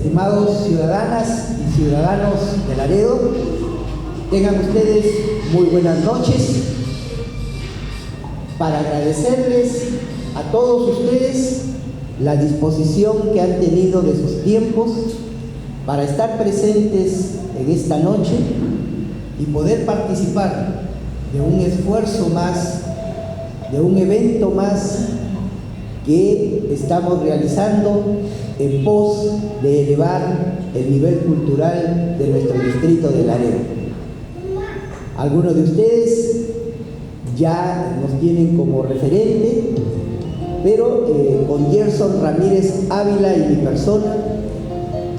estimados ciudadanas y ciudadanos de Laredo, tengan ustedes muy buenas noches. Para agradecerles a todos ustedes la disposición que han tenido de sus tiempos para estar presentes en esta noche y poder participar de un esfuerzo más, de un evento más que estamos realizando en pos de elevar el nivel cultural de nuestro distrito de Laredo. Algunos de ustedes ya nos tienen como referente, pero con Gerson Ramírez Ávila y mi persona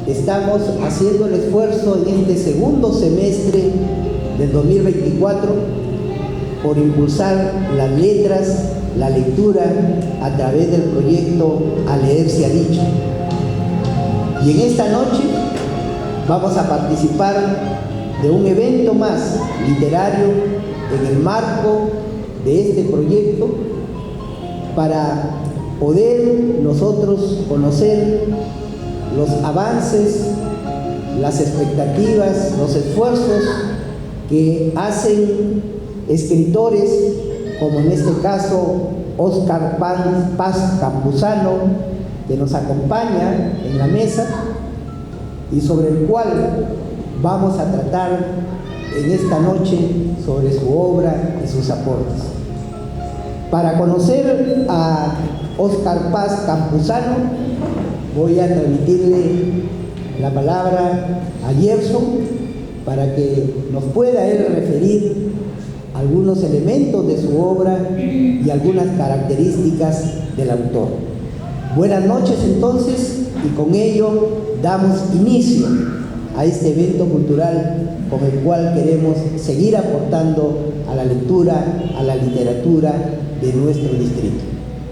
estamos haciendo el esfuerzo en este segundo semestre del 2024 por impulsar las letras, la lectura a través del proyecto A Leer Se Ha Dicho. Y en esta noche vamos a participar de un evento más literario en el marco de este proyecto para poder nosotros conocer los avances, las expectativas, los esfuerzos que hacen escritores como en este caso Óscar Paz Campuzano, que nos acompaña en la mesa y sobre el cual vamos a tratar en esta noche sobre su obra y sus aportes. Para conocer a Óscar Paz Campuzano, voy a transmitirle la palabra a Gerson para que nos pueda él referir algunos elementos de su obra y algunas características del autor. Buenas noches entonces, y con ello damos inicio a este evento cultural con el cual queremos seguir aportando a la lectura, a la literatura de nuestro distrito.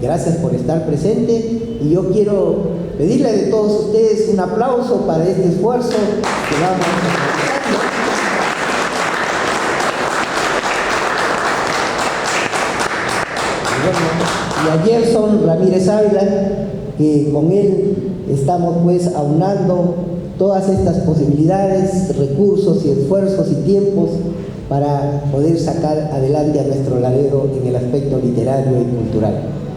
Gracias por estar presente y yo quiero pedirle de todos ustedes un aplauso para este esfuerzo que vamos a hacer. Y a Gerson Ramírez Ávila, que con él estamos pues aunando todas estas posibilidades, recursos y esfuerzos y tiempos para poder sacar adelante a nuestro Laredo en el aspecto literario y cultural.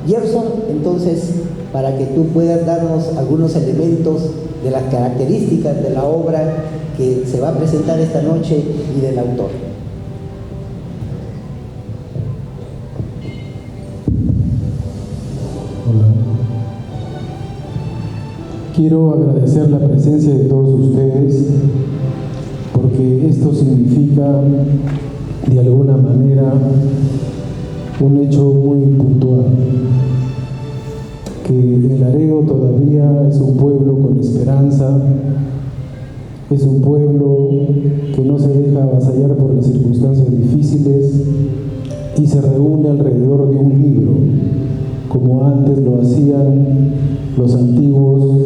Gerson, entonces, para que tú puedas darnos algunos elementos de las características de la obra que se va a presentar esta noche y del autor. Quiero agradecer la presencia de todos ustedes porque esto significa de alguna manera un hecho muy puntual, que el Laredo todavía es un pueblo con esperanza, es un pueblo que no se deja avasallar por las circunstancias difíciles y se reúne alrededor de un libro, como antes lo hacían los antiguos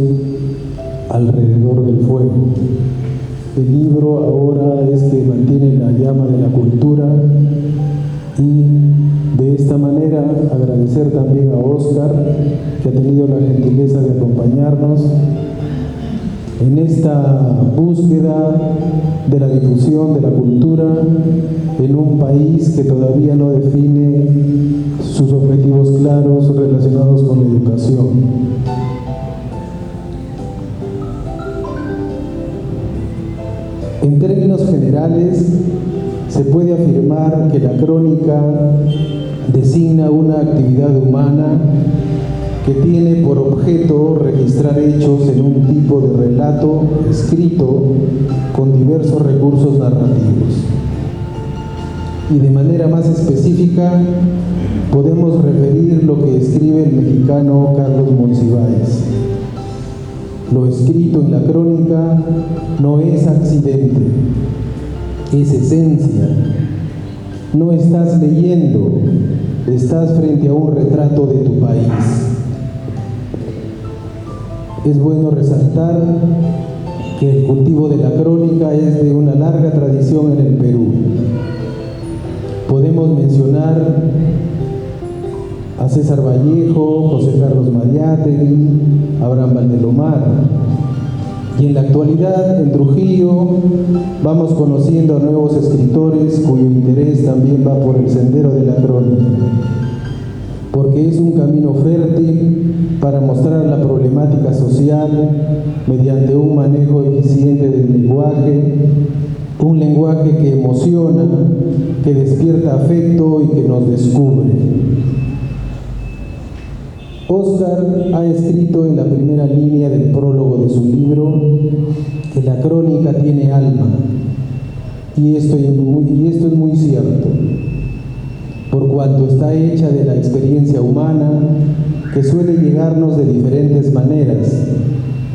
alrededor del fuego. El libro ahora es que mantiene la llama de la cultura y de esta manera agradecer también a Óscar, que ha tenido la gentileza de acompañarnos en esta búsqueda de la difusión de la cultura en un país que todavía no define sus objetivos claros relacionados con la educación. En términos generales, se puede afirmar que la crónica designa una actividad humana que tiene por objeto registrar hechos en un tipo de relato escrito con diversos recursos narrativos. Y de manera más específica, podemos referir lo que escribe el mexicano Carlos Monsiváis. Lo escrito en la crónica no es accidente, es esencia. No estás leyendo, estás frente a un retrato de tu país. Es bueno resaltar que el cultivo de la crónica es de una larga tradición en el Perú. Podemos mencionar a César Vallejo, José Carlos Mariátegui, Abraham Valdelomar, Y en la actualidad, en Trujillo, vamos conociendo a nuevos escritores cuyo interés también va por el sendero de la crónica, porque es un camino fértil para mostrar la problemática social mediante un manejo eficiente del lenguaje, un lenguaje que emociona, que despierta afecto y que nos descubre. Óscar ha escrito en la primera línea del prólogo de su libro que la crónica tiene alma, y esto es muy cierto, por cuanto está hecha de la experiencia humana que suele llegarnos de diferentes maneras,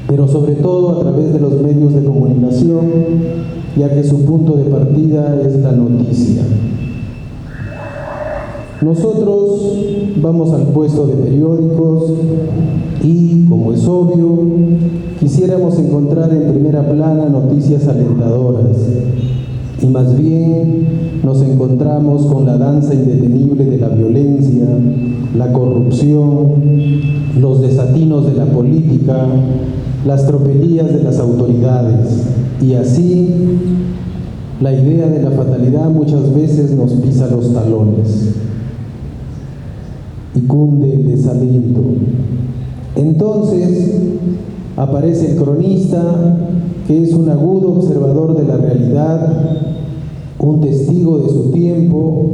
pero sobre todo a través de los medios de comunicación, ya que su punto de partida es la noticia. Nosotros vamos al puesto de periódicos y, como es obvio, quisiéramos encontrar en primera plana noticias alentadoras, y más bien nos encontramos con la danza indetenible de la violencia, la corrupción, los desatinos de la política, las tropelías de las autoridades, y así la idea de la fatalidad muchas veces nos pisa los talones y cunde el desaliento. Entonces aparece el cronista, que es un agudo observador de la realidad, un testigo de su tiempo,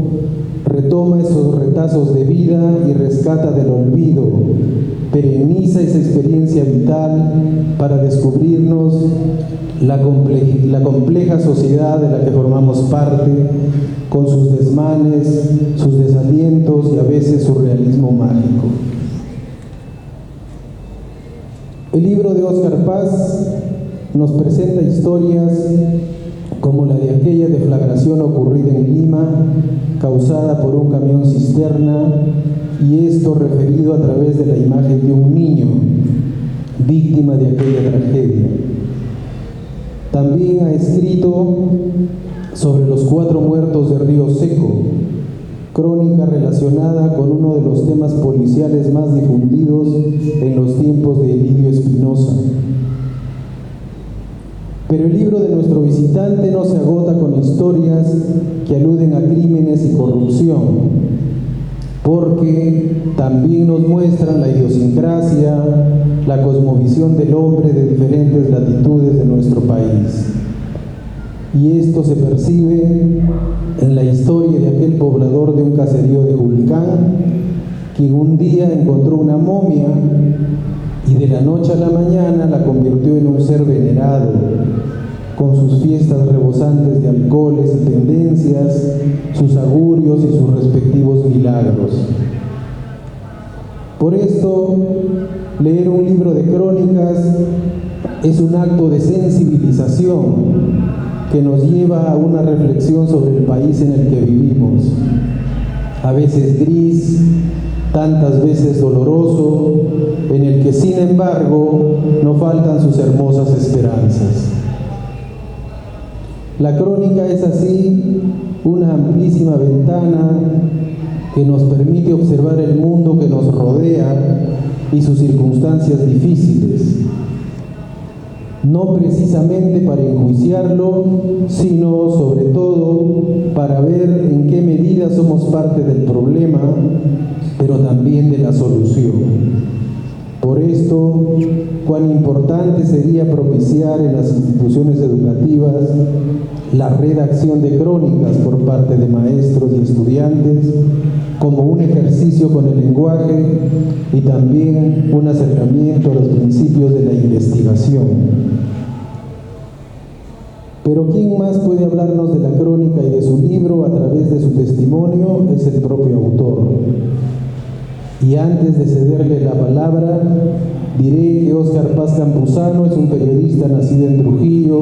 retoma esos retazos de vida y rescata del olvido, perenniza esa experiencia vital para descubrirnos la compleja sociedad de la que formamos parte, con sus desmanes, sus desalientos y a veces su realismo mágico. El libro de Óscar Paz nos presenta historias como la de aquella deflagración ocurrida en Lima, causada por un camión cisterna, y esto referido a través de la imagen de un niño, víctima de aquella tragedia. También ha escrito sobre los 4 muertos de Río Seco, crónica relacionada con uno de los temas policiales más difundidos en los tiempos de Elidio Espinosa. Pero el libro de nuestro visitante no se agota con historias que aluden a crímenes y corrupción, porque también nos muestran la idiosincrasia, la cosmovisión del hombre de diferentes latitudes de nuestro país. Y esto se percibe en la historia de aquel poblador de un caserío de Julcán, quien un día encontró una momia y de la noche a la mañana la convirtió en un ser venerado, con sus fiestas rebosantes de alcoholes y pendencias, sus augurios y sus respectivos milagros. Por esto, leer un libro de crónicas es un acto de sensibilización que nos lleva a una reflexión sobre el país en el que vivimos, a veces gris, tantas veces doloroso, en el que sin embargo no faltan sus hermosas esperanzas. La crónica es así una amplísima ventana que nos permite observar el mundo que nos rodea y sus circunstancias difíciles, no precisamente para enjuiciarlo, sino sobre todo para ver en qué medida somos parte del problema, pero también de la solución. Por esto, cuán importante sería propiciar en las instituciones educativas la redacción de crónicas por parte de maestros y estudiantes como un ejercicio con el lenguaje y también un acercamiento a los principios de la investigación. Pero ¿quién más puede hablarnos de la crónica y de su libro a través de su testimonio? Es el propio autor. Y antes de cederle la palabra, diré que Óscar Paz Campuzano es un periodista nacido en Trujillo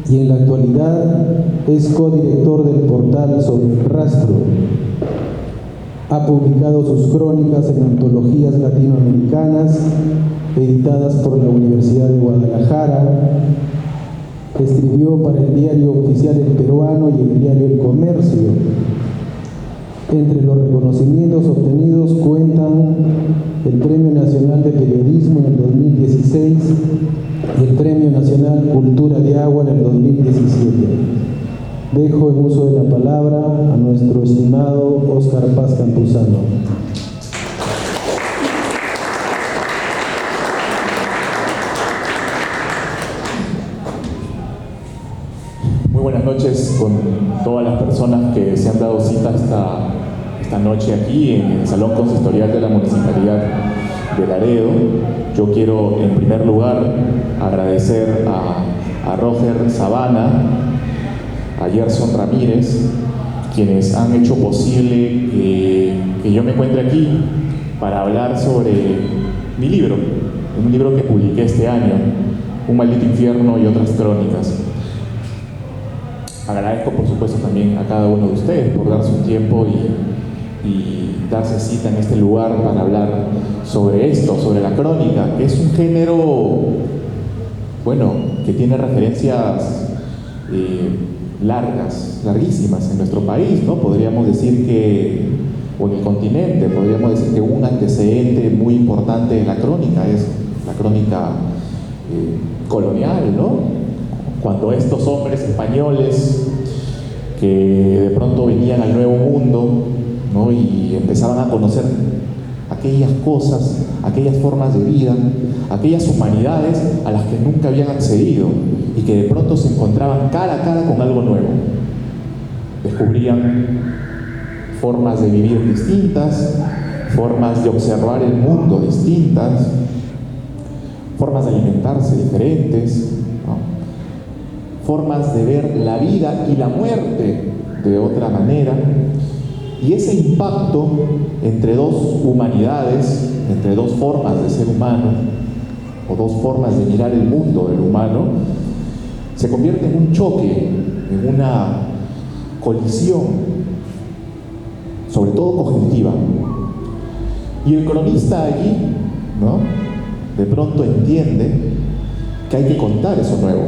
y en la actualidad es codirector del portal Sobre el Rastro. Ha publicado sus crónicas en antologías latinoamericanas editadas por la Universidad de Guadalajara. Escribió para el diario oficial El Peruano y el diario El Comercio. Entre los reconocimientos obtenidos cuentan el Premio Nacional de Periodismo Turismo en el 2016 y el Premio Nacional Cultura de Agua en el 2017. Dejo en uso de la palabra a nuestro estimado Óscar Paz Campuzano. Muy buenas noches con todas las personas que se han dado cita esta noche aquí en el Salón Consistorial de la Municipalidad de Laredo. Yo quiero en primer lugar agradecer a Roger Sabana, a Gerson Ramírez, quienes han hecho posible que yo me encuentre aquí para hablar sobre mi libro, un libro que publiqué este año, Un maldito infierno y otras crónicas. Agradezco por supuesto también a cada uno de ustedes por darse un tiempo y darse cita en este lugar para hablar sobre esto, sobre la crónica, que es un género, bueno, que tiene referencias larguísimas en nuestro país, ¿no? Podríamos decir que, o en el continente, podríamos decir que un antecedente muy importante de la crónica es la crónica colonial, ¿no? Cuando estos hombres españoles que de pronto venían al Nuevo Mundo, ¿no? Y empezaban a conocer aquellas cosas, aquellas formas de vida, aquellas humanidades a las que nunca habían accedido y que de pronto se encontraban cara a cara con algo nuevo. Descubrían formas de vivir distintas, formas de observar el mundo distintas, formas de alimentarse diferentes, ¿no? Formas de ver la vida y la muerte de otra manera. Y ese impacto entre dos humanidades, entre dos formas de ser humano, o dos formas de mirar el mundo del humano, se convierte en un choque, en una colisión, sobre todo cognitiva. Y el cronista allí, ¿no?, de pronto entiende que hay que contar eso nuevo,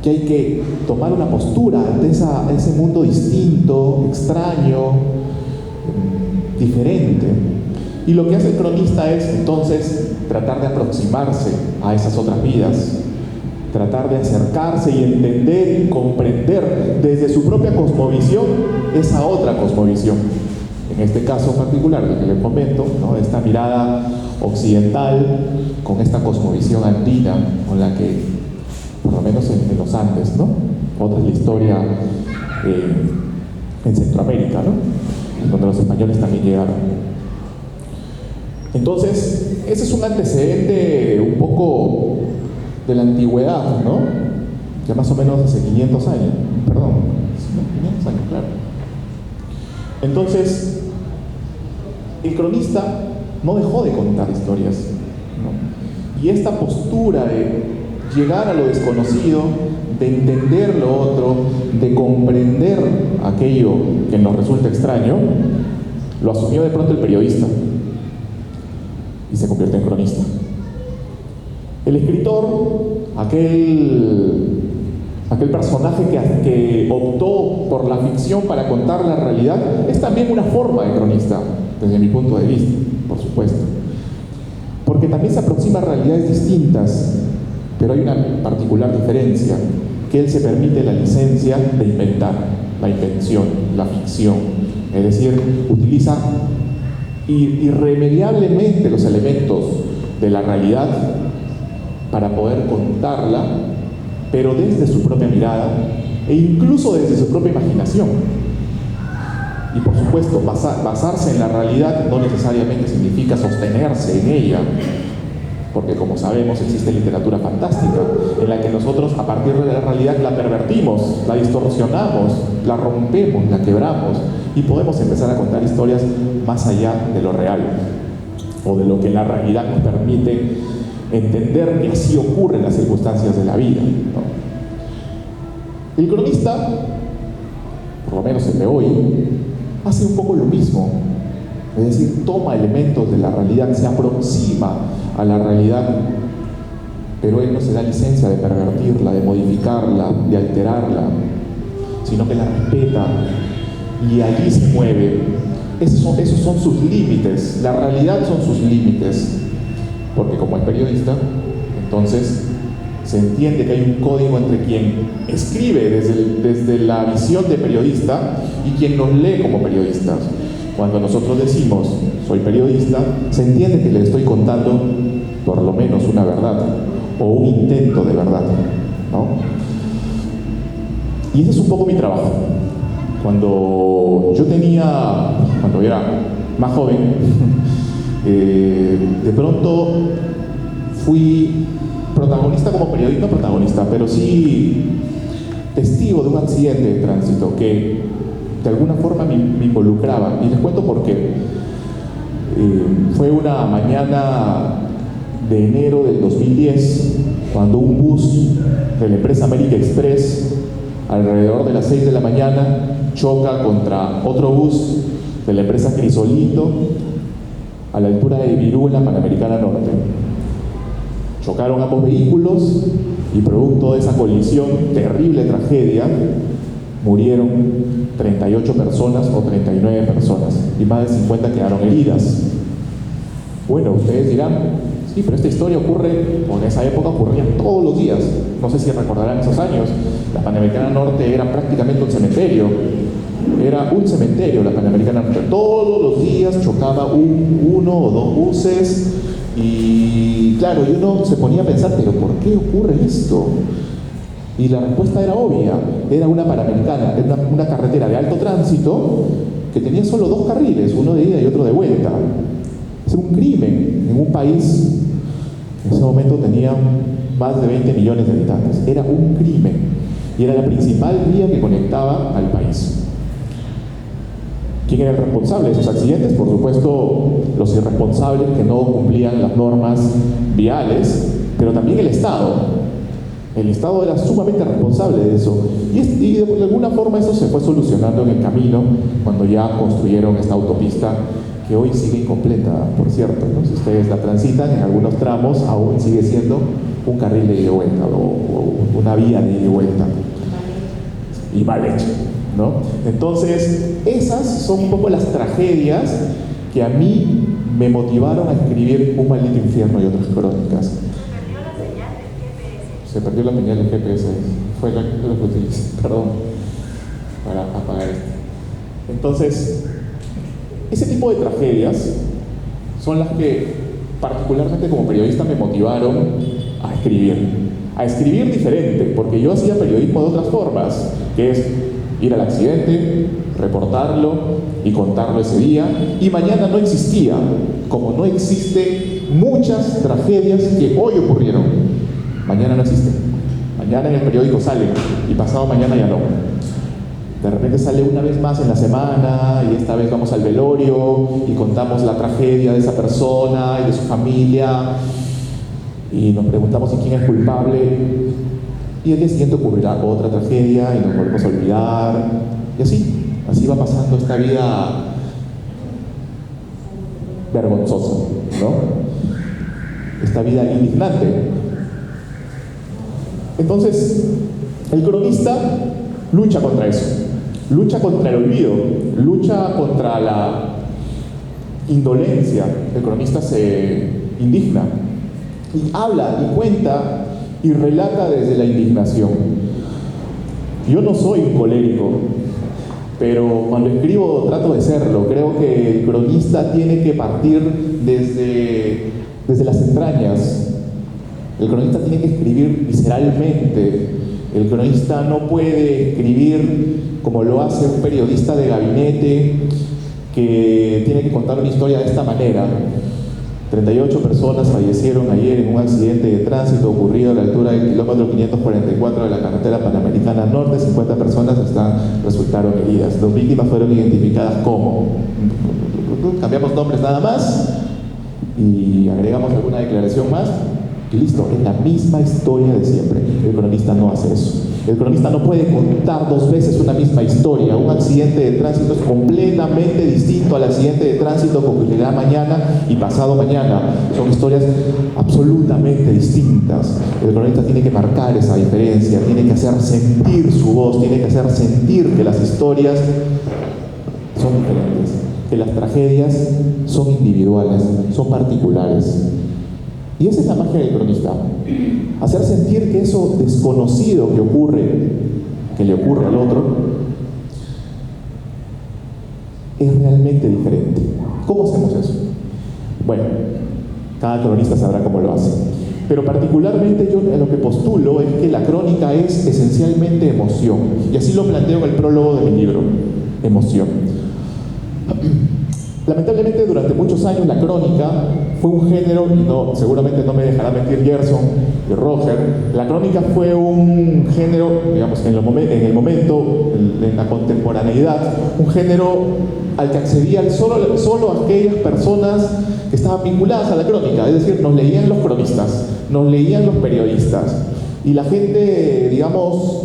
que hay que tomar una postura ante ese mundo distinto, extraño, diferente. Y lo que hace el cronista es entonces tratar de aproximarse a esas otras vidas, tratar de acercarse y entender y comprender desde su propia cosmovisión esa otra cosmovisión. En este caso particular del que les comento, ¿no?, esta mirada occidental con esta cosmovisión andina con la que, por lo menos en los Andes, ¿no? Otra es la historia en Centroamérica, ¿no?, donde los españoles también llegaron. Entonces, ese es un antecedente un poco de la antigüedad, ¿no?, ya más o menos hace 500 años, perdón, 500 años, claro. Entonces, el cronista no dejó de contar historias, ¿no? Y esta postura de llegar a lo desconocido, de entender lo otro, de comprender aquello que nos resulta extraño, lo asumió de pronto el periodista y se convierte en cronista. El escritor, aquel personaje que optó por la ficción para contar la realidad, es también una forma de cronista, desde mi punto de vista, por supuesto. Porque también se aproxima a realidades distintas, pero hay una particular diferencia, que él se permite la licencia de inventar, la invención, la ficción. Es decir, utiliza irremediablemente los elementos de la realidad para poder contarla, pero desde su propia mirada e incluso desde su propia imaginación. Y por supuesto, basarse en la realidad no necesariamente significa sostenerse en ella, porque como sabemos existe literatura fantástica en la que nosotros a partir de la realidad la pervertimos, la distorsionamos, la rompemos, la quebramos y podemos empezar a contar historias más allá de lo real o de lo que la realidad nos permite entender que así ocurren las circunstancias de la vida, ¿no? El cronista, por lo menos el de hoy, hace un poco lo mismo, es decir, toma elementos de la realidad, se aproxima a la realidad, pero él no se da licencia de pervertirla, de modificarla, de alterarla, sino que la respeta y allí se mueve. Esos son sus límites, la realidad son sus límites. porque como es periodista, entonces se entiende que hay un código entre quien escribe desde la visión de periodista y quien nos lee como periodistas. Cuando nosotros decimos soy periodista, se entiende que le estoy contando por lo menos una verdad o un intento de verdad, ¿no? Y ese es un poco mi trabajo. Cuando era más joven, de pronto fui protagonista como periodista, no protagonista, pero sí testigo de un accidente de tránsito que de alguna forma me involucraba. Y les cuento por qué. Fue una mañana de enero del 2010, cuando un bus de la empresa América Express, alrededor de las 6 de la mañana, choca contra otro bus de la empresa Crisolito a la altura de Virú, en la Panamericana Norte. Chocaron ambos vehículos y producto de esa colisión, terrible tragedia, murieron 38 personas o 39 personas y más de 50 quedaron heridas. Bueno, ustedes dirán, sí, pero esta historia ocurre, o en esa época ocurría todos los días. No sé si recordarán esos años. La Panamericana Norte era prácticamente un cementerio. Era un cementerio la Panamericana Norte. Todos los días chocaba uno o dos buses. Y claro, y uno se ponía a pensar, ¿pero por qué ocurre esto? Y la respuesta era obvia. Era una Panamericana, era una carretera de alto tránsito que tenía solo dos carriles, uno de ida y otro de vuelta. Es un crimen en un país que en ese momento tenía más de 20 millones de habitantes. Era un crimen y era la principal vía que conectaba al país. ¿Quién era el responsable de esos accidentes? Por supuesto, los irresponsables que no cumplían las normas viales, pero también el Estado. El Estado era sumamente responsable de eso. Y de alguna forma eso se fue solucionando en el camino cuando ya construyeron esta autopista, que hoy sigue incompleta, por cierto, ¿no? Si ustedes la transitan, en algunos tramos aún sigue siendo un carril de ida y vuelta o una vía de ida y vuelta. Y mal hecho, ¿no? Entonces, esas son un poco las tragedias que a mí me motivaron a escribir Un maldito infierno y otras crónicas. Se perdió la señal del GPS. Fue lo que utilicé, perdón, para apagar esto. Entonces, ese tipo de tragedias son las que particularmente como periodista me motivaron a escribir diferente, porque yo hacía periodismo de otras formas, que es ir al accidente, reportarlo y contarlo ese día, y mañana no existía, como no existen muchas tragedias que hoy ocurrieron. Mañana no existen. Mañana en el periódico salen y pasado mañana ya no. De repente sale una vez más en la semana y esta vez vamos al velorio y contamos la tragedia de esa persona y de su familia y nos preguntamos si quién es culpable y el día siguiente ocurrirá otra tragedia y nos volvemos a olvidar y así va pasando esta vida vergonzosa, ¿no? Esta vida indignante. Entonces, el cronista lucha contra eso. Lucha contra el olvido, lucha contra la indolencia. El cronista se indigna y habla y cuenta y relata desde la indignación. Yo no soy un colérico, pero cuando escribo trato de serlo. Creo que el cronista tiene que partir desde las entrañas. El cronista tiene que escribir visceralmente. El cronista no puede escribir como lo hace un periodista de gabinete que tiene que contar una historia de esta manera. 38 personas fallecieron ayer en un accidente de tránsito ocurrido a la altura del kilómetro 544 de la carretera Panamericana Norte. 50 personas resultaron heridas. 2 víctimas fueron identificadas como. Cambiamos nombres nada más y agregamos alguna declaración más. Y listo, es la misma historia de siempre. El cronista no hace eso. El cronista no puede contar 2 veces una misma historia. Un accidente de tránsito es completamente distinto al accidente de tránsito que ocurrirá mañana y pasado mañana. Son historias absolutamente distintas. El cronista tiene que marcar esa diferencia, tiene que hacer sentir su voz, tiene que hacer sentir que las historias son diferentes, que las tragedias son individuales, son particulares. Y esa es la magia del cronista. Hacer sentir que eso desconocido que le ocurre al otro, es realmente diferente. ¿Cómo hacemos eso? Bueno, cada cronista sabrá cómo lo hace. Pero particularmente yo lo que postulo es que la crónica es esencialmente emoción. Y así lo planteo en el prólogo de mi libro, emoción. Lamentablemente durante muchos años la crónica fue un género, y seguramente no me dejará mentir Gerson y Roger, la crónica fue un género, digamos, en el momento, en la contemporaneidad, un género al que accedían solo aquellas personas que estaban vinculadas a la crónica, es decir, nos leían los cronistas, nos leían los periodistas, y la gente, digamos,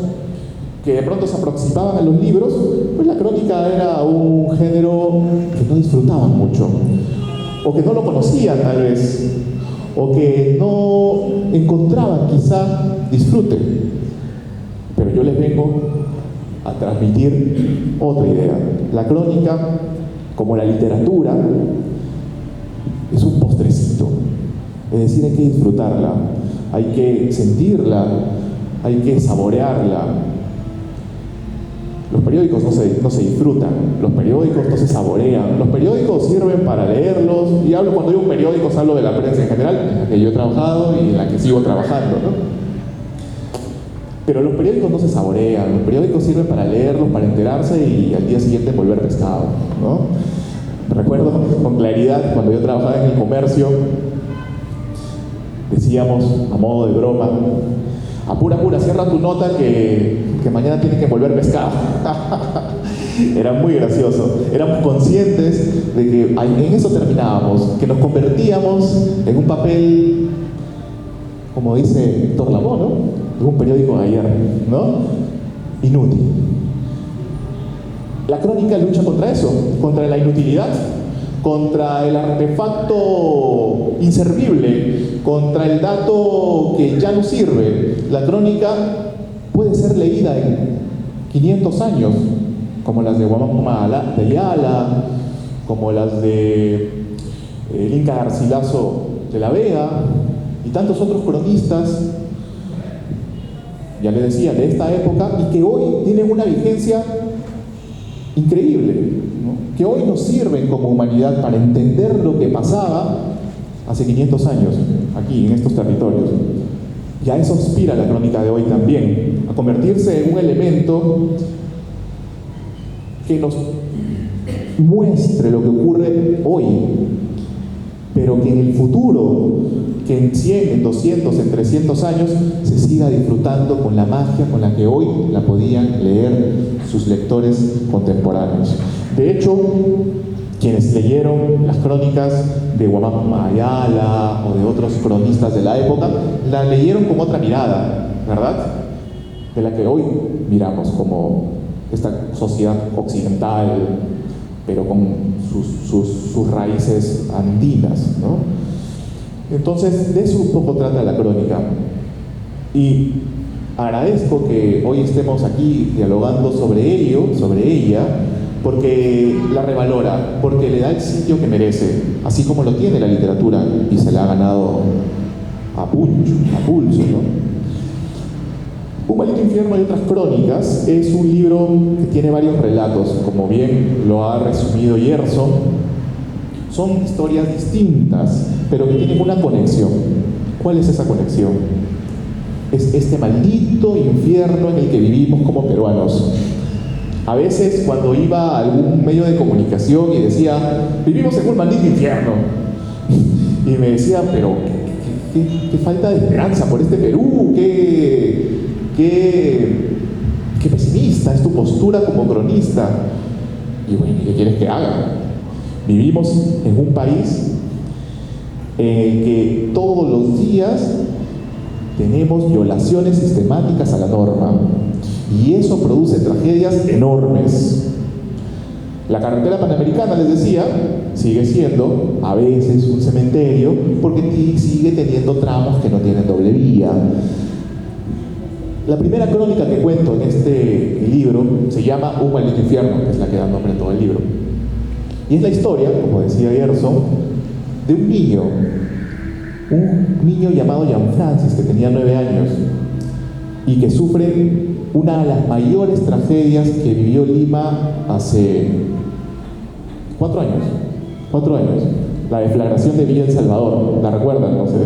que de pronto se aproximaban a los libros, pues la crónica era un género que no disfrutaban mucho, o que no lo conocían tal vez, o que no encontraban quizá disfrute. Pero yo les vengo a transmitir otra idea. La crónica, como la literatura, es un postrecito, es decir, hay que disfrutarla, hay que sentirla, hay que saborearla. Los periódicos no se disfrutan, los periódicos no se saborean, los periódicos sirven para leerlos, y cuando digo periódicos hablo de la prensa en general, en la que yo he trabajado y en la que sigo trabajando, ¿no? Pero los periódicos no se saborean, los periódicos sirven para leerlos, para enterarse y al día siguiente volver pescado, ¿no? Recuerdo con claridad cuando yo trabajaba en el comercio, decíamos a modo de broma: apura, cierra tu nota que mañana tiene que volver pescado. Era muy gracioso. Éramos conscientes de que en eso terminábamos, que nos convertíamos en un papel, como dice Héctor Lavoe, ¿no? De un periódico de ayer, ¿no? Inútil. La crónica lucha contra eso, contra la inutilidad, contra el artefacto inservible, contra el dato que ya no sirve. La crónica puede ser leída en 500 años, como las de Guamán de Ayala, como las de el Inca Garcilaso de la Vega y tantos otros cronistas, ya les decía, de esta época, y que hoy tienen una vigencia increíble, ¿no? Que hoy nos sirven como humanidad para entender lo que pasaba hace 500 años aquí en estos territorios. Y a eso aspira la crónica de hoy también, a convertirse en un elemento que nos muestre lo que ocurre hoy, pero que en el futuro, que en 100, en 200, en 300 años, se siga disfrutando con la magia con la que hoy la podían leer sus lectores contemporáneos. De hecho, quienes leyeron las crónicas de Guamán Ayala o de otros cronistas de la época, la leyeron con otra mirada, ¿verdad? De la que hoy miramos como esta sociedad occidental, pero con sus raíces andinas, ¿no? Entonces, de eso un poco trata la crónica. Y agradezco que hoy estemos aquí dialogando sobre ella, porque la revalora, porque le da el sitio que merece, así como lo tiene la literatura y se la ha ganado a pulso, ¿no? Un maldito infierno y otras crónicas es un libro que tiene varios relatos, como bien lo ha resumido Gerson. Son historias distintas, pero que tienen una conexión. ¿Cuál es esa conexión? Es este maldito infierno en el que vivimos como peruanos. A veces cuando iba a algún medio de comunicación y decía, vivimos en un maldito infierno, y me decían, pero qué falta de esperanza por este Perú, qué pesimista es tu postura como cronista. Y bueno, ¿qué quieres que haga? Vivimos en un país en el que todos los días tenemos violaciones sistemáticas a la norma, y eso produce tragedias enormes. La carretera panamericana, les decía, sigue siendo a veces un cementerio porque sigue teniendo tramos que no tienen doble vía. La primera crónica que cuento en este libro se llama Un maldito infierno, que es la que da nombre a todo el libro. Y es la historia, como decía Gerson, de un niño un niño llamado Jean Francis, que tenía 9 años y que sufre una de las mayores tragedias que vivió Lima hace 4 años. 4 años. La deflagración de Villa El Salvador, ¿la recuerdan? No sé.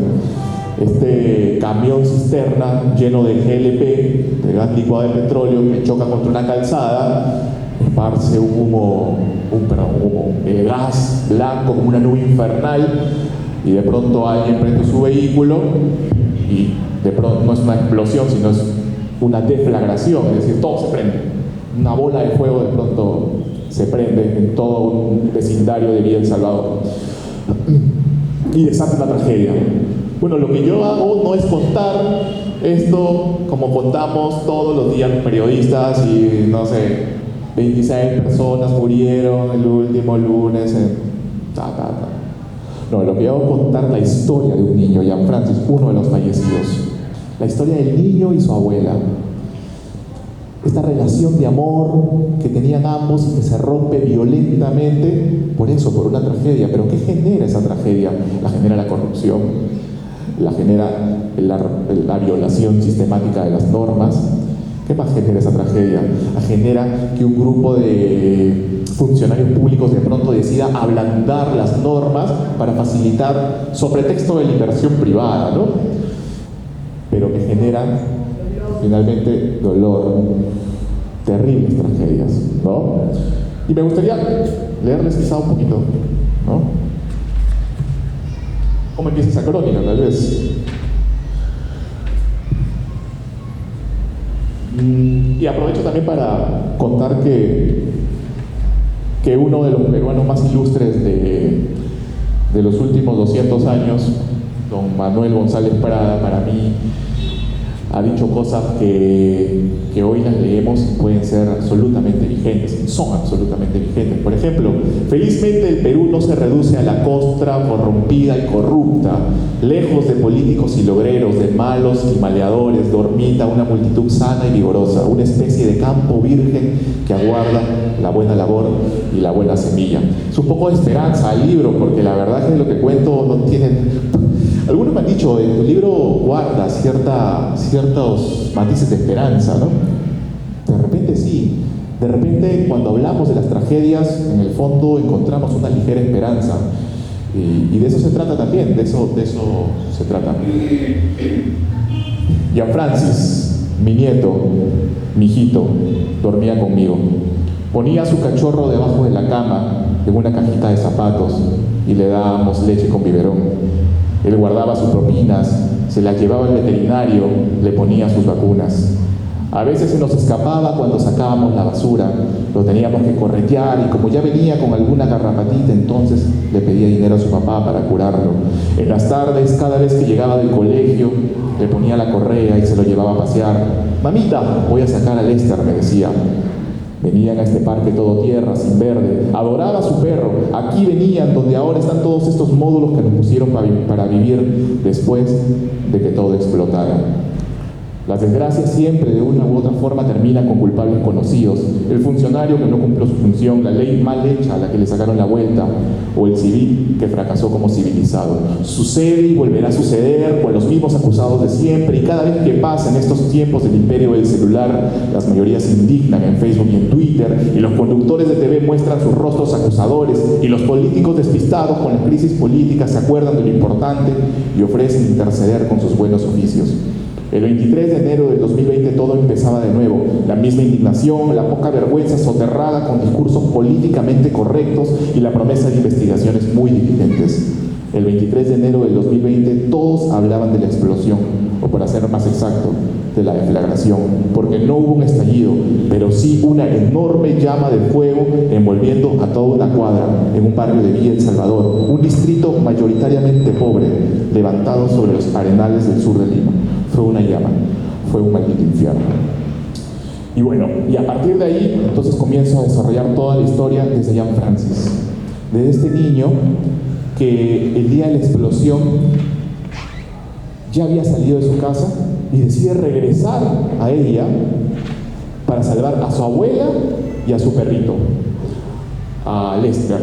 Este camión cisterna lleno de GLP, de gas licuado de petróleo, que choca contra una calzada, esparce humo, gas blanco como una nube infernal, y de pronto alguien prende su vehículo y de pronto no es una explosión, sino es una deflagración, es decir, todo se prende. Una bola de fuego de pronto se prende en todo un vecindario de Villa El Salvador y desata una tragedia. Bueno, lo que yo hago no es contar esto como contamos todos los días los periodistas y, no sé, 26 personas murieron el último lunes en... No, lo que yo hago es contar la historia de un niño, Jean Francis, uno de los fallecidos. La historia del niño y su abuela. Esta relación de amor que tenían ambos y que se rompe violentamente por eso, por una tragedia. ¿Pero qué genera esa tragedia? La genera la corrupción, la genera la violación sistemática de las normas. ¿Qué más genera esa tragedia? Genera que un grupo de funcionarios públicos de pronto decida ablandar las normas para facilitar, sobre pretexto de la inversión privada, ¿no? Pero que genera finalmente dolor, terribles tragedias, ¿no? Y me gustaría leerles quizá un poquito, ¿no? ¿Cómo empieza esa crónica, tal vez? Y aprovecho también para contar que uno de los peruanos más ilustres de los últimos 200 años, don Manuel González Prada, para mí ha dicho cosas que hoy las leemos y pueden ser absolutamente vigentes, son absolutamente vigentes. Por ejemplo, felizmente el Perú no se reduce a la costra corrompida y corrupta. Lejos de políticos y logreros, de malos y maleadores, dormita una multitud sana y vigorosa, una especie de campo virgen que aguarda la buena labor y la buena semilla. Es un poco de esperanza al libro, porque la verdad es que lo que cuento no tiene... Algunos me han dicho, en tu libro guarda ciertos matices de esperanza, ¿no? De repente sí. De repente, cuando hablamos de las tragedias, en el fondo encontramos una ligera esperanza. Y de eso se trata también, de eso se trata. Jean Francis, mi nieto, mi hijito, dormía conmigo. Ponía a su cachorro debajo de la cama, en una cajita de zapatos, y le dábamos leche con biberón. Él guardaba sus propinas, se las llevaba al veterinario, le ponía sus vacunas. A veces se nos escapaba cuando sacábamos la basura, lo teníamos que corretear y como ya venía con alguna garrapatita, entonces le pedía dinero a su papá para curarlo. En las tardes, cada vez que llegaba del colegio, le ponía la correa y se lo llevaba a pasear. Mamita, voy a sacar a Lester, me decía. Venían a este parque todo tierra, sin verde. Adoraba a su perro. Aquí venían, donde ahora están todos estos módulos que nos pusieron para vivir después de que todo explotara. Las desgracias siempre, de una u otra forma, terminan con culpables conocidos. El funcionario que no cumplió su función, la ley mal hecha a la que le sacaron la vuelta, o el civil que fracasó como civilizado. Sucede y volverá a suceder con los mismos acusados de siempre, y cada vez que pasa en estos tiempos del imperio del celular, las mayorías se indignan en Facebook y en Twitter, y los conductores de TV muestran sus rostros acusadores, y los políticos despistados con las crisis políticas se acuerdan de lo importante y ofrecen interceder con sus buenos oficios. El 23 de enero del 2020 todo empezaba de nuevo, la misma indignación, la poca vergüenza soterrada con discursos políticamente correctos y la promesa de investigaciones muy diligentes. El 23 de enero del 2020 todos hablaban de la explosión, o para ser más exacto, de la deflagración, porque no hubo un estallido, pero sí una enorme llama de fuego envolviendo a toda una cuadra en un barrio de Villa El Salvador, un distrito mayoritariamente pobre, levantado sobre los arenales del sur de Lima. Fue una llama, fue un maldito infierno. Y bueno, y a partir de ahí, entonces comienzo a desarrollar toda la historia desde Jean Francis, de este niño que el día de la explosión ya había salido de su casa y decide regresar a ella para salvar a su abuela y a su perrito, a Lester.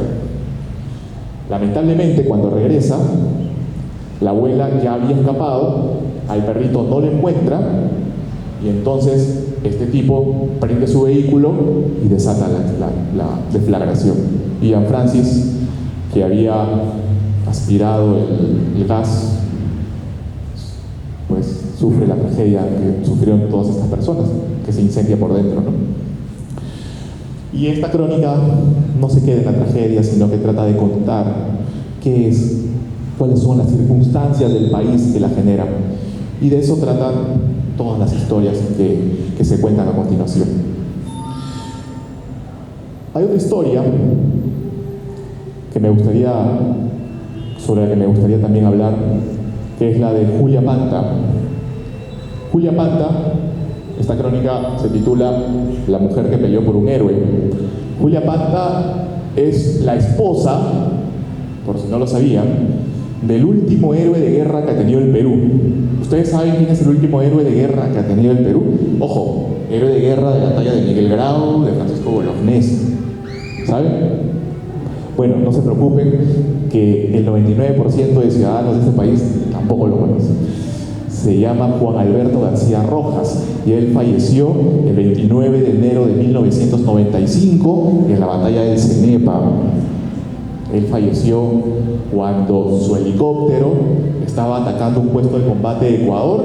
Lamentablemente, cuando regresa, La abuela ya había escapado, al perrito no lo encuentra, y entonces este tipo prende su vehículo y desata la deflagración. Ian Francis, que había aspirado el gas, pues sufre la tragedia que sufrieron todas estas personas, que se incendia por dentro, ¿no? Y esta crónica no se queda en la tragedia, sino que trata de contar qué es, cuáles son las circunstancias del país que la generan. Y de eso tratan todas las historias que se cuentan a continuación. Hay otra historia sobre la que me gustaría también hablar, que es la de Julia Panta. Julia Panta, esta crónica se titula La mujer que peleó por un héroe. Julia Panta es la esposa, por si no lo sabían, del último héroe de guerra que ha tenido el Perú. ¿Ustedes saben quién es el último héroe de guerra que ha tenido el Perú? Ojo, héroe de guerra de la talla de Miguel Grau, de Francisco Bolognesi. ¿Saben? Bueno, no se preocupen, que el 99% de ciudadanos de este país tampoco lo conocen. Se llama Juan Alberto García Rojas y él falleció el 29 de enero de 1995 en la batalla del Cenepa. Él falleció cuando su helicóptero estaba atacando un puesto de combate de Ecuador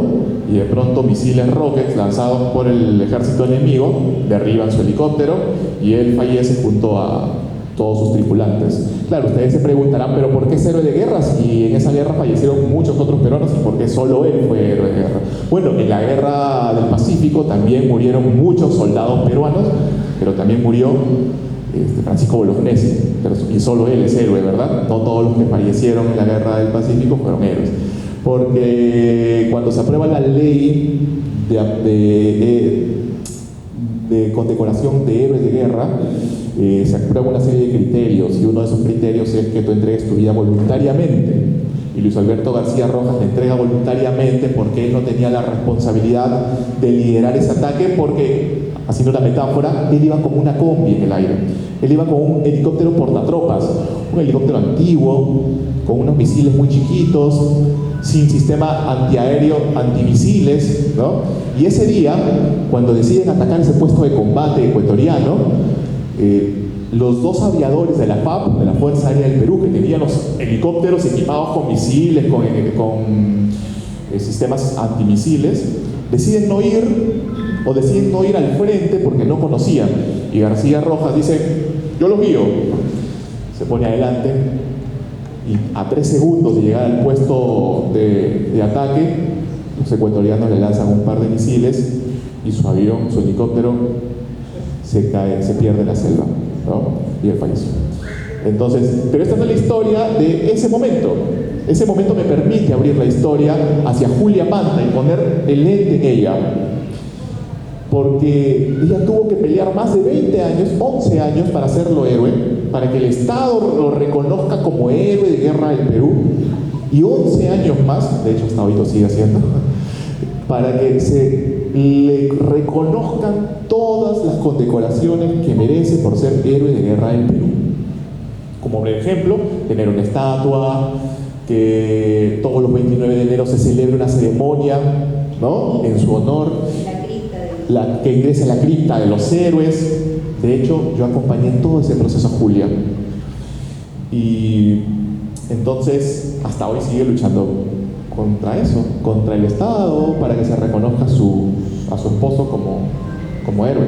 y de pronto misiles rockets lanzados por el ejército enemigo derriban su helicóptero y él fallece junto a todos sus tripulantes. Claro, ustedes se preguntarán, ¿pero por qué es héroe de guerra? Si en esa guerra fallecieron muchos otros peruanos, ¿y por qué solo él fue héroe de guerra? Bueno, en la guerra del Pacífico también murieron muchos soldados peruanos, pero también murió Francisco Bolognesi, y solo él es héroe, ¿verdad? No todos los que fallecieron en la guerra del Pacífico fueron héroes. Porque cuando se aprueba la ley de condecoración de héroes de guerra, se aprueba una serie de criterios, y uno de esos criterios es que tú entregues tu vida voluntariamente. Y Luis Alberto García Rojas le entrega voluntariamente porque él no tenía la responsabilidad de liderar ese ataque, porque, haciendo una metáfora, él iba como una combi en el aire. Él iba con un helicóptero portatropas, un helicóptero antiguo, con unos misiles muy chiquitos, sin sistema antiaéreo, antimisiles, ¿no? Y ese día, cuando deciden atacar ese puesto de combate ecuatoriano, los dos aviadores de la FAP, de la Fuerza Aérea del Perú, que tenían los helicópteros equipados con misiles, con sistemas antimisiles, deciden no ir al frente porque no conocían. Y García Rojas dice: yo los guío. Se pone adelante y a 3 segundos de llegar al puesto de ataque, los ecuatorianos le lanzan un par de misiles y su avión, su helicóptero, se cae, se pierde en la selva, ¿no? Y él falleció. Entonces, pero esta no es la historia de ese momento. Ese momento me permite abrir la historia hacia Julia Panta y poner el lente en ella, porque ella tuvo que pelear más de 20 años, 11 años para hacerlo héroe, para que el Estado lo reconozca como héroe de guerra del Perú, y 11 años más, de hecho hasta hoy lo sigue haciendo, para que se le reconozcan todas las condecoraciones que merece por ser héroe de guerra del Perú. Como por ejemplo, tener una estatua, que todos los 29 de enero se celebre una ceremonia, ¿no?, en su honor, que ingrese a la cripta de los héroes. De hecho, yo acompañé todo ese proceso a Julia. Y entonces, hasta hoy sigue luchando contra eso, contra el Estado, para que se reconozca a su esposo como héroe.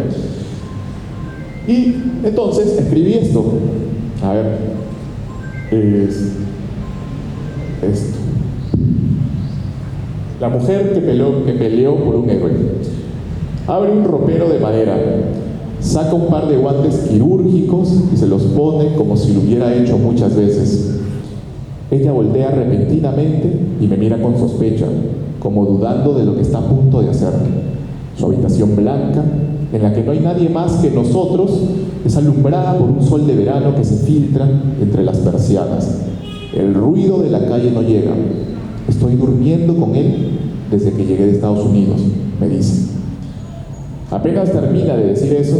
Y entonces escribí esto. A ver, esto. La mujer que peleó por un héroe. Abre un ropero de madera, saca un par de guantes quirúrgicos y se los pone como si lo hubiera hecho muchas veces. Ella voltea repentinamente y me mira con sospecha, como dudando de lo que está a punto de hacer. Su habitación blanca, en la que no hay nadie más que nosotros, es alumbrada por un sol de verano que se filtra entre las persianas. El ruido de la calle no llega. Estoy durmiendo con él desde que llegué de Estados Unidos, me dice. Apenas termina de decir eso,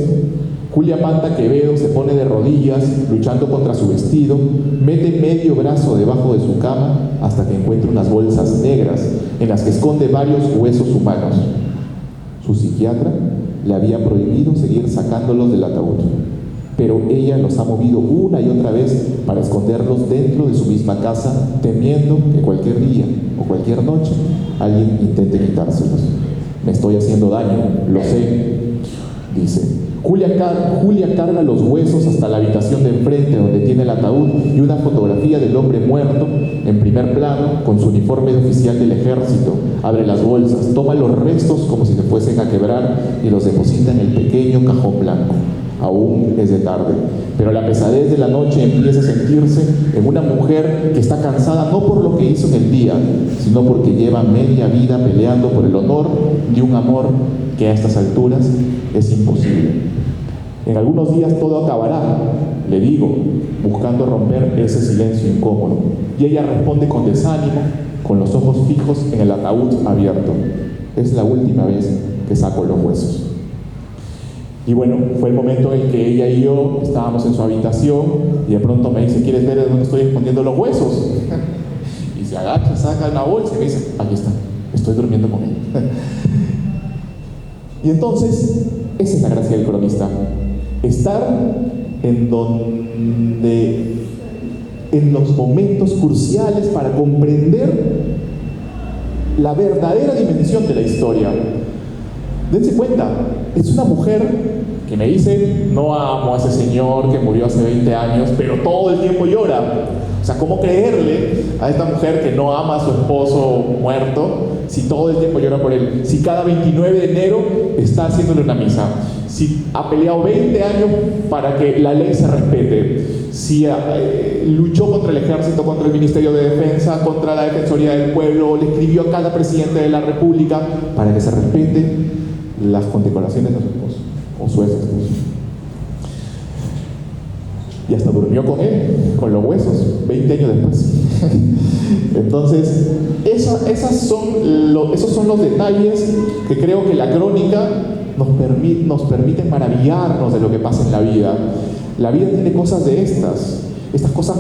Julia Manta Quevedo se pone de rodillas, luchando contra su vestido, mete medio brazo debajo de su cama hasta que encuentra unas bolsas negras en las que esconde varios huesos humanos. Su psiquiatra le había prohibido seguir sacándolos del ataúd, pero ella los ha movido una y otra vez para esconderlos dentro de su misma casa, temiendo que cualquier día o cualquier noche alguien intente quitárselos. Me estoy haciendo daño, lo sé, dice. Julia carga los huesos hasta la habitación de enfrente donde tiene el ataúd y una fotografía del hombre muerto en primer plano con su uniforme de oficial del ejército. Abre las bolsas, toma los restos como si se fuesen a quebrar y los deposita en el pequeño cajón blanco. Aún es de tarde, pero la pesadez de la noche empieza a sentirse en una mujer que está cansada no por lo que hizo en el día, sino porque lleva media vida peleando por el honor de un amor que a estas alturas es imposible. En algunos días todo acabará, le digo, buscando romper ese silencio incómodo. Y ella responde con desánimo, con los ojos fijos en el ataúd abierto. Es la última vez que saco los huesos. Y bueno, fue el momento en el que ella y yo estábamos en su habitación y de pronto me dice, ¿quieres ver de dónde estoy escondiendo los huesos? Y se agacha, saca una bolsa y me dice, aquí está, estoy durmiendo con él. Y entonces, esa es la gracia del cronista. Estar en los momentos cruciales para comprender la verdadera dimensión de la historia. Dense cuenta, es una mujer que me dice, no amo a ese señor que murió hace 20 años, pero todo el tiempo llora. O sea, ¿cómo creerle a esta mujer que no ama a su esposo muerto si todo el tiempo llora por él? Si cada 29 de enero está haciéndole una misa. Si ha peleado 20 años para que la ley se respete. Si luchó contra el ejército, contra el Ministerio de Defensa, contra la Defensoría del Pueblo, le escribió a cada presidente de la República para que se respete las condecoraciones de su esposo o su ex esposo. Y hasta durmió con él, con los huesos, 20 años después. Entonces, esos son los detalles que creo que la crónica nos permite maravillarnos de lo que pasa en la vida. La vida tiene cosas de estas cosas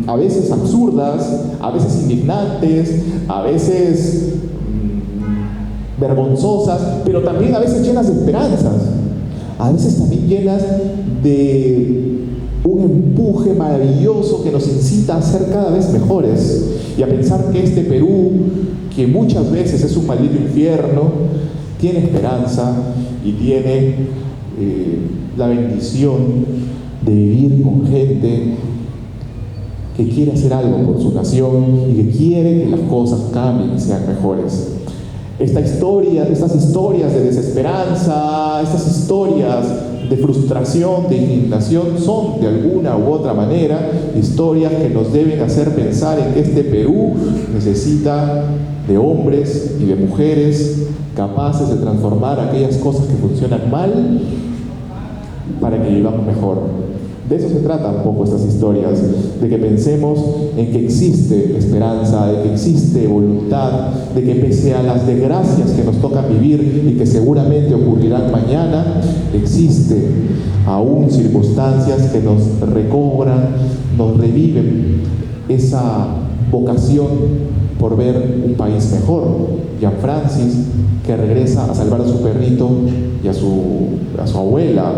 a veces absurdas, a veces indignantes, a veces vergonzosas, pero también a veces llenas de esperanzas, a veces también llenas de un empuje maravilloso que nos incita a ser cada vez mejores y a pensar que este Perú, que muchas veces es un maldito infierno, tiene esperanza y tiene la bendición de vivir con gente que quiere hacer algo por su nación y que quiere que las cosas cambien y sean mejores. Estas historias de desesperanza, estas historias de frustración, de indignación, son de alguna u otra manera historias que nos deben hacer pensar en que este Perú necesita de hombres y de mujeres capaces de transformar aquellas cosas que funcionan mal para que vivamos mejor. De eso se trata un poco estas historias, de que pensemos en que existe esperanza, de que existe voluntad, de que pese a las desgracias que nos tocan vivir y que seguramente ocurrirán mañana, existe aún circunstancias que nos recobran, nos reviven esa vocación por ver un país mejor. Jean Francis, que regresa a salvar a su perrito y a su abuela,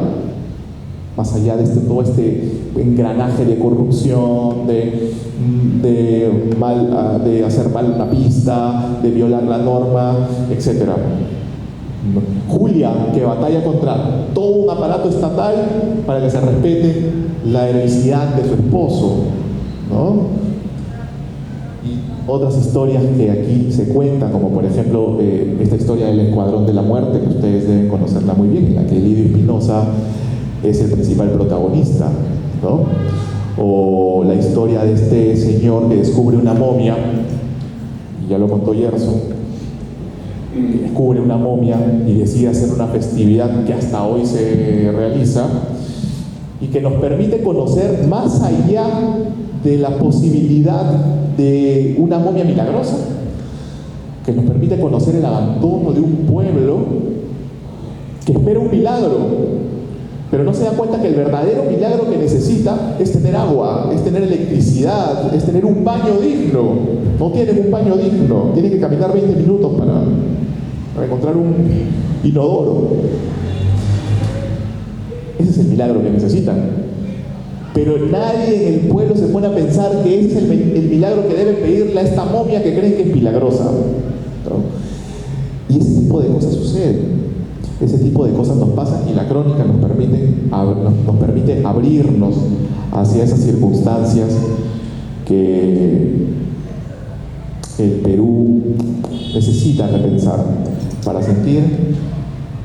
más allá de todo este engranaje de corrupción, de hacer mal una pista, de violar la norma, etc. Julia, que batalla contra todo un aparato estatal para que se respete la heroicidad de su esposo, ¿no? Y otras historias que aquí se cuentan, como por ejemplo esta historia del Escuadrón de la Muerte, que ustedes deben conocerla muy bien, en la que Lidio Espinosa es el principal protagonista, ¿no? O la historia de este señor que descubre una momia, y ya lo contó Gerson, descubre una momia y decide hacer una festividad que hasta hoy se realiza y que nos permite conocer más allá de la posibilidad de una momia milagrosa, que nos permite conocer el abandono de un pueblo que espera un milagro, pero no se da cuenta que el verdadero milagro que necesita es tener agua, es tener electricidad, es tener un baño digno. No tienen un baño digno, tienen que caminar 20 minutos para encontrar un inodoro. Ese es el milagro que necesitan. Pero nadie en el pueblo se pone a pensar que ese es el milagro que deben pedirle a esta momia que creen que es milagrosa, ¿no? Y ese tipo de cosas suceden. Ese tipo de cosas nos pasan y la crónica nos permite abrirnos hacia esas circunstancias que el Perú necesita repensar para sentir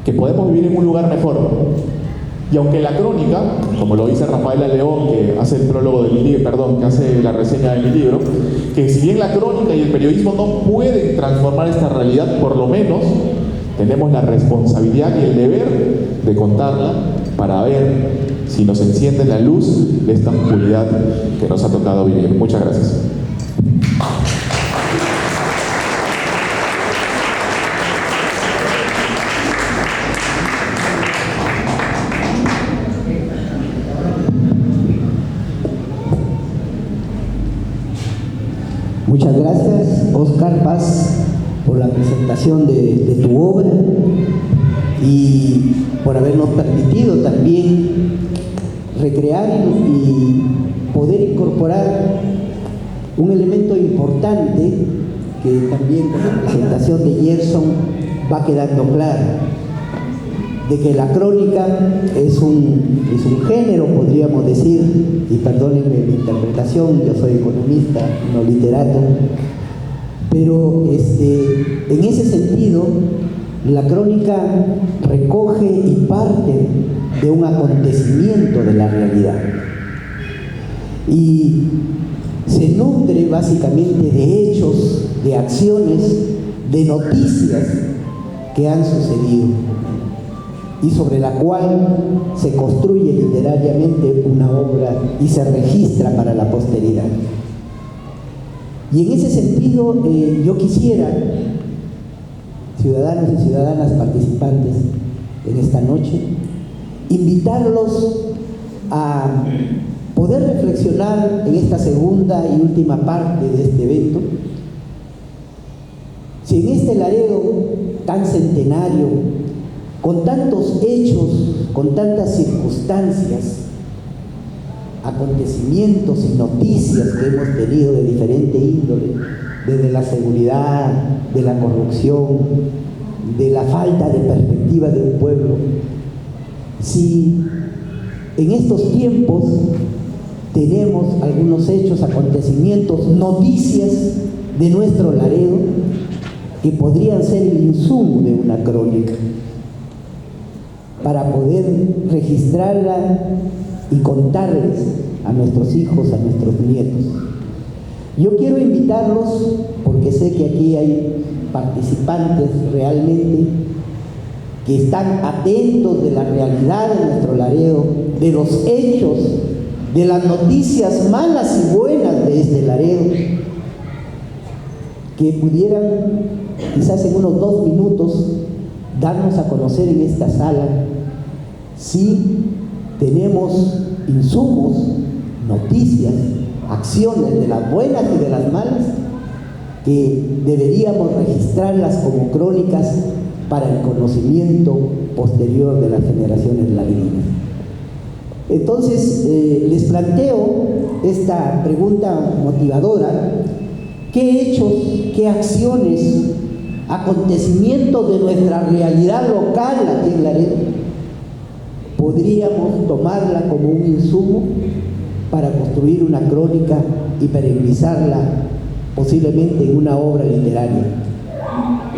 que podemos vivir en un lugar mejor. Y aunque la crónica, como lo dice Rafaela León, que hace el prólogo de mi libro, que hace la reseña de mi libro, que si bien la crónica y el periodismo no pueden transformar esta realidad, por lo menos tenemos la responsabilidad y el deber de contarla para ver si nos enciende la luz de esta oscuridad que nos ha tocado vivir. Muchas gracias. Muchas gracias, Óscar Paz, por la presentación de tu obra y por habernos permitido también recrear y poder incorporar un elemento importante que también con la presentación de Gerson va quedando claro, de que la crónica es un género, podríamos decir, y perdónenme mi interpretación, yo soy economista, no literato, pero en ese sentido, la crónica recoge y parte de un acontecimiento de la realidad y se nutre básicamente de hechos, de acciones, de noticias que han sucedido y sobre la cual se construye literariamente una obra y se registra para la posteridad. Y en ese sentido, yo quisiera, ciudadanos y ciudadanas participantes en esta noche, invitarlos a poder reflexionar en esta segunda y última parte de este evento, si en este Laredo tan centenario, con tantos hechos, con tantas circunstancias, acontecimientos y noticias que hemos tenido de diferente índole, desde la seguridad, de la corrupción, de la falta de perspectiva de un pueblo, si en estos tiempos tenemos algunos hechos, acontecimientos, noticias de nuestro Laredo que podrían ser el insumo de una crónica, para poder registrarla y contarles a nuestros hijos, a nuestros nietos. Yo quiero invitarlos, porque sé que aquí hay participantes realmente que están atentos de la realidad de nuestro Laredo, de los hechos, de las noticias malas y buenas de este Laredo, que pudieran quizás en unos 2 minutos darnos a conocer en esta sala si tenemos insumos, noticias, acciones de las buenas y de las malas que deberíamos registrarlas como crónicas para el conocimiento posterior de las generaciones laredinas. Entonces, les planteo esta pregunta motivadora: ¿qué hechos, qué acciones, acontecimientos de nuestra realidad local aquí en Laredo podríamos tomarla como un insumo para construir una crónica y perennizarla posiblemente en una obra literaria?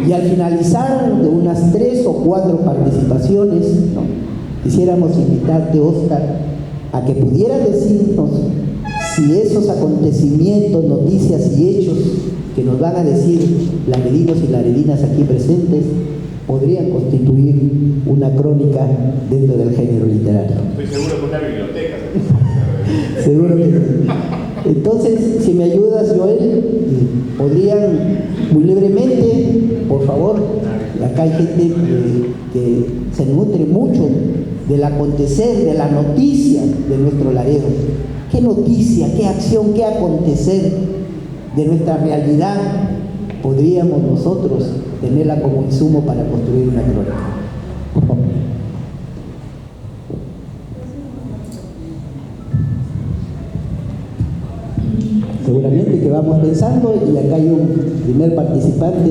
Y al finalizar de unas 3 o 4 participaciones, quisiéramos invitarte, Óscar, a que pudieras decirnos si esos acontecimientos, noticias y hechos que nos van a decir laredinos y laredinas aquí presentes podrían constituir una crónica dentro del género literario. Estoy seguro que una biblioteca. Seguro que sí. Entonces, si me ayudas, Joel, podrían muy libremente, por favor, Acá hay gente que se nutre mucho del acontecer, de la noticia de nuestro Laredo. ¿Qué noticia, qué acción, qué acontecer de nuestra realidad podríamos nosotros tenerla como insumo para construir una crónica? Por favor. Seguramente que vamos pensando, y acá hay un primer participante.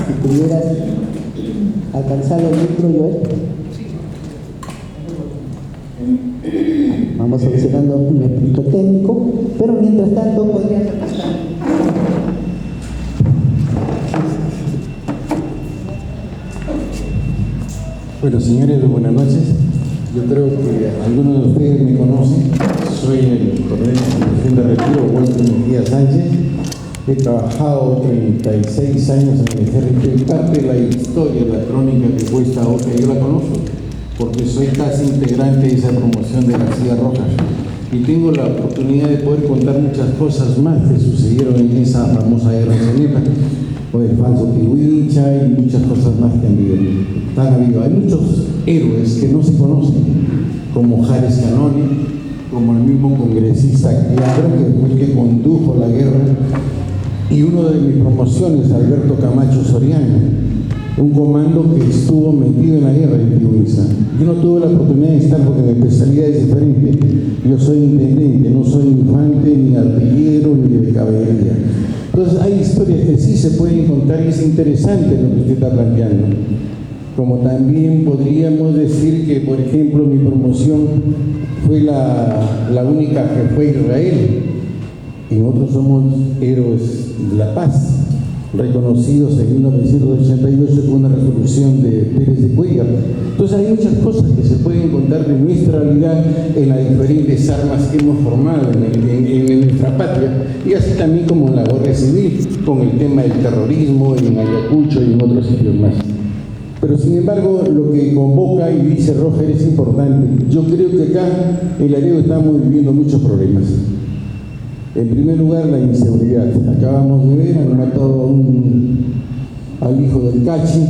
Si pudieras alcanzar el micro, Joel. Vamos solucionando un aspecto técnico, pero mientras tanto podrías pasar. Bueno, señores, buenas noches. Yo creo que algunos de ustedes me conocen. Soy el coronel de retiro, Walter Mejía Sánchez. He trabajado 36 años en el ejército y parte de la historia, la crónica que fue esta obra, yo la conozco, porque soy casi integrante de esa promoción de García Rojas. Y tengo la oportunidad de poder contar muchas cosas más que sucedieron en esa famosa guerra cenepa, o el falso Pihuincha y muchas cosas más que han habido. Hay muchos héroes que no se conocen, como Jares Canoni, como el mismo congresista Claro, que fue el que condujo la guerra, y uno de mis promociones, Alberto Camacho Soriano, un comando que estuvo metido en la guerra en Pihuincha. Yo no tuve la oportunidad de estar porque mi especialidad es diferente. Yo soy intendente, no soy infante, ni artillero, ni de caballería. Entonces hay historias que sí se pueden contar y es interesante lo que usted está planteando. Como también podríamos decir que, por ejemplo, mi promoción fue la única que fue Israel. Y nosotros somos héroes de la paz, reconocidos en 1988 con una resolución de Pérez de Cuellar. Entonces hay muchas cosas que se pueden contar de nuestra realidad en las diferentes armas que hemos formado en nuestra patria, y así también como en la Guardia Civil, con el tema del terrorismo en Ayacucho y en otros sitios más. Pero sin embargo, lo que convoca y dice Roger es importante. Yo creo que acá en Laredo estamos viviendo muchos problemas. En primer lugar, la inseguridad. Acabamos de ver, han matado al hijo del Cachi,